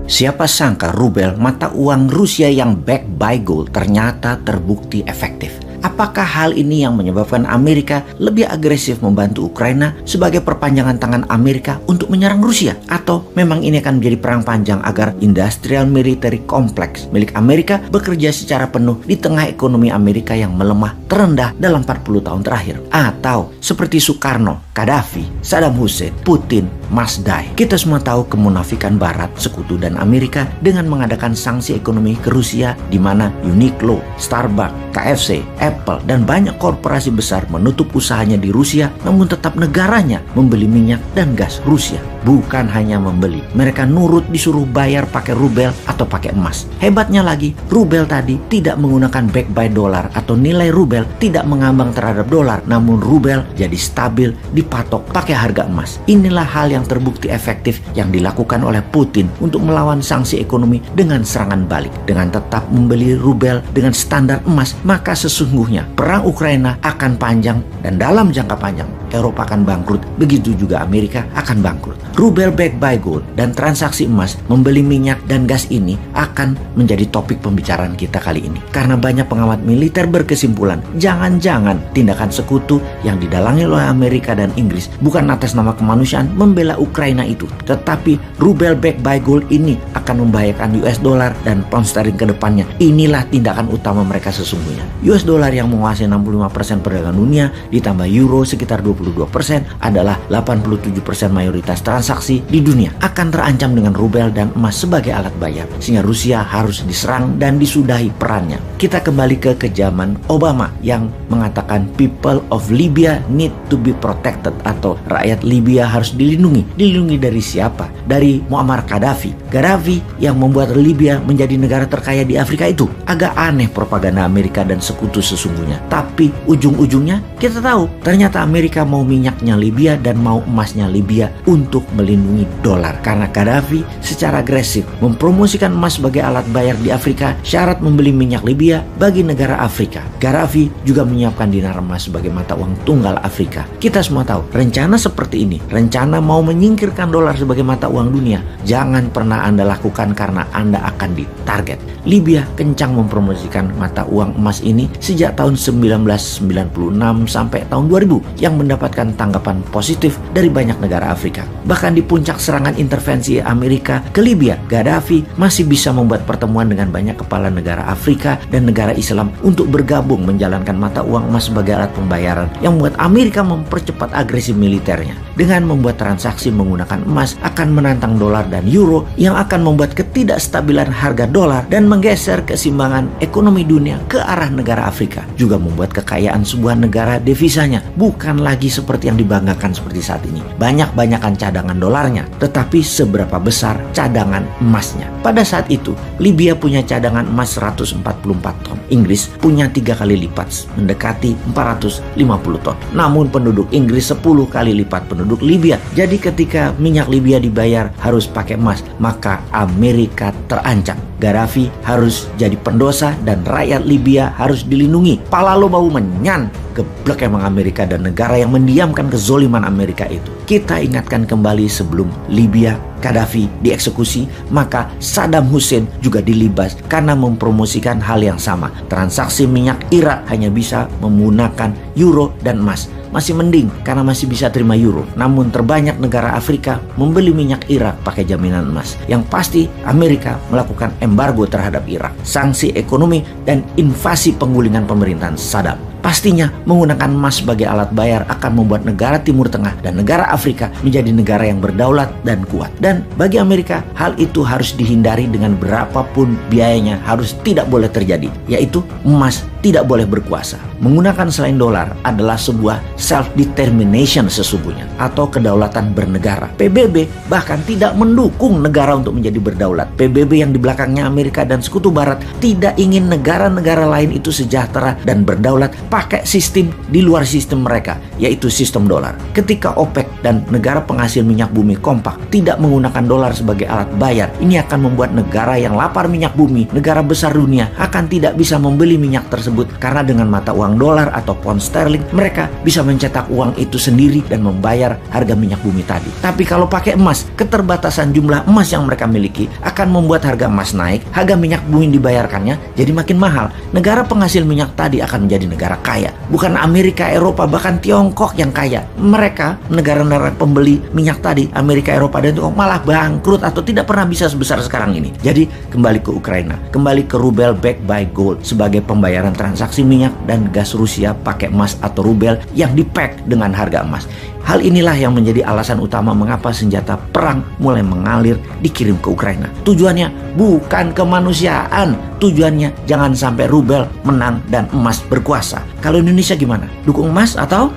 Siapa sangka rubel, mata uang Rusia yang backed by gold, ternyata terbukti efektif. Apakah hal ini yang menyebabkan Amerika lebih agresif membantu Ukraina sebagai perpanjangan tangan Amerika untuk menyerang Rusia? Atau memang ini akan menjadi perang panjang agar industrial military complex milik Amerika bekerja secara penuh di tengah ekonomi Amerika yang melemah terendah dalam 40 tahun terakhir? Atau seperti Soekarno, Gaddafi, Saddam Hussein, Putin, must die. Kita semua tahu kemunafikan Barat, Sekutu, dan Amerika dengan mengadakan sanksi ekonomi ke Rusia, di mana Uniqlo, Starbucks, KFC, Apple, dan banyak korporasi besar menutup usahanya di Rusia, namun tetap negaranya membeli minyak dan gas Rusia. Bukan hanya membeli, mereka nurut disuruh bayar pakai rubel atau pakai emas. Hebatnya lagi, rubel tadi tidak menggunakan back by dolar atau nilai rubel tidak mengambang terhadap dolar, namun rubel jadi stabil dipatok pakai harga emas. Inilah hal yang terbukti efektif yang dilakukan oleh Putin untuk melawan sanksi ekonomi dengan serangan balik. Dengan tetap membeli rubel dengan standar emas, maka sesungguhnya perang Ukraina akan panjang dan dalam jangka panjang Eropa akan bangkrut, begitu juga Amerika akan bangkrut. Rubel backed by gold dan transaksi emas membeli minyak dan gas ini akan menjadi topik pembicaraan kita kali ini. Karena banyak pengamat militer berkesimpulan, jangan-jangan tindakan sekutu yang didalangi oleh Amerika dan Inggris bukan atas nama kemanusiaan membela Ukraina itu, tetapi rubel backed by gold ini akan membahayakan US dollar dan pound sterling ke depannya. Inilah tindakan utama mereka sesungguhnya. US dollar yang menguasai 65% perdagangan dunia ditambah euro sekitar 22% adalah 87% mayoritas transaksi di dunia akan terancam dengan rubel dan emas sebagai alat bayar, sehingga Rusia harus diserang dan disudahi perannya. Kita kembali ke zaman Obama yang mengatakan people of Libya need to be protected, atau rakyat Libya harus dilindungi. Dilindungi dari siapa? Dari Muammar Gaddafi. Gaddafi yang membuat Libya menjadi negara terkaya di Afrika itu. Agak aneh propaganda Amerika dan sekutu sesungguhnya. Tapi ujung-ujungnya kita tahu ternyata Amerika mau minyaknya Libya dan mau emasnya Libya untuk melindungi dolar. Karena Gaddafi secara agresif mempromosikan emas sebagai alat bayar di Afrika, syarat membeli minyak Libya bagi negara Afrika. Gaddafi juga menyiapkan dinar emas sebagai mata uang tunggal Afrika. Kita semua tahu rencana seperti ini, rencana mau menyingkirkan dolar sebagai mata uang dunia, jangan pernah Anda lakukan karena Anda akan ditarget. Libya kencang mempromosikan mata uang emas ini sejak tahun 1996 sampai tahun 2000 yang mendapatkan tanggapan positif dari banyak negara Afrika. Bahkan di puncak serangan intervensi Amerika ke Libya, Gaddafi masih bisa membuat pertemuan dengan banyak kepala negara Afrika dan negara Islam untuk bergabung menjalankan mata uang emas sebagai alat pembayaran yang membuat Amerika mempercepat agresi militernya. Dengan membuat transaksi menggunakan emas akan menantang dolar dan euro yang akan membuat ketidakstabilan harga dolar dan menggeser keseimbangan ekonomi dunia ke arah negara Afrika. Juga membuat kekayaan sebuah negara devisanya bukan lagi seperti yang dibanggakan seperti saat ini. Banyak-banyakan cadangan dolarnya, tetapi seberapa besar cadangan emasnya. Pada saat itu, Libya punya cadangan emas 144 ton. Inggris punya 3 kali lipat, mendekati 450 ton. Namun penduduk Inggris 10 kali lipat penduduk Libya. Jadi ketika minyak Libya dibayar harus pakai emas, maka Amerika terancam. Gaddafi harus jadi pendosa dan rakyat Libya harus dilindungi. Pala lo bau menyan. Geblek emang Amerika dan negara yang mendiamkan kezoliman Amerika itu. Kita ingatkan kembali sebelum Libya Gaddafi dieksekusi, maka Saddam Hussein juga dilibas karena mempromosikan hal yang sama. Transaksi minyak Irak hanya bisa menggunakan euro dan emas. Masih mending karena masih bisa terima euro. Namun terbanyak negara Afrika membeli minyak Irak pakai jaminan emas. Yang pasti Amerika melakukan embargo terhadap Irak, sanksi ekonomi dan invasi penggulingan pemerintahan Saddam. Pastinya menggunakan emas sebagai alat bayar akan membuat negara Timur Tengah dan negara Afrika menjadi negara yang berdaulat dan kuat. Dan bagi Amerika, hal itu harus dihindari dengan berapapun biayanya, harus tidak boleh terjadi, yaitu emas tidak boleh berkuasa. Menggunakan selain dolar adalah sebuah self-determination sesungguhnya, atau kedaulatan bernegara. PBB bahkan tidak mendukung negara untuk menjadi berdaulat. PBB yang di belakangnya Amerika dan Sekutu Barat tidak ingin negara-negara lain itu sejahtera dan berdaulat pakai sistem di luar sistem mereka, yaitu sistem dolar. Ketika OPEC dan negara penghasil minyak bumi kompak tidak menggunakan dolar sebagai alat bayar, ini akan membuat negara yang lapar minyak bumi, negara besar dunia, akan tidak bisa membeli minyak tersebut karena dengan mata uang dolar atau pound sterling, mereka bisa mencetak uang itu sendiri dan membayar harga minyak bumi tadi. Tapi kalau pakai emas, keterbatasan jumlah emas yang mereka miliki akan membuat harga emas naik, harga minyak bumi dibayarkannya jadi makin mahal. Negara penghasil minyak tadi akan menjadi negara kaya. Bukan Amerika, Eropa, bahkan Tiongkok yang kaya. Mereka, negara-negara pembeli minyak tadi, Amerika, Eropa, dan Tiongkok malah bangkrut atau tidak pernah bisa sebesar sekarang ini. Jadi, kembali ke Ukraina. Kembali ke rubel backed by gold sebagai pembayaran transaksi minyak dan gas Rusia pakai emas atau rubel yang dipack dengan harga emas. Hal inilah yang menjadi alasan utama mengapa senjata perang mulai mengalir dikirim ke Ukraina. Tujuannya bukan kemanusiaan. Tujuannya jangan sampai rubel menang dan emas berkuasa. Kalau Indonesia gimana? Dukung emas atau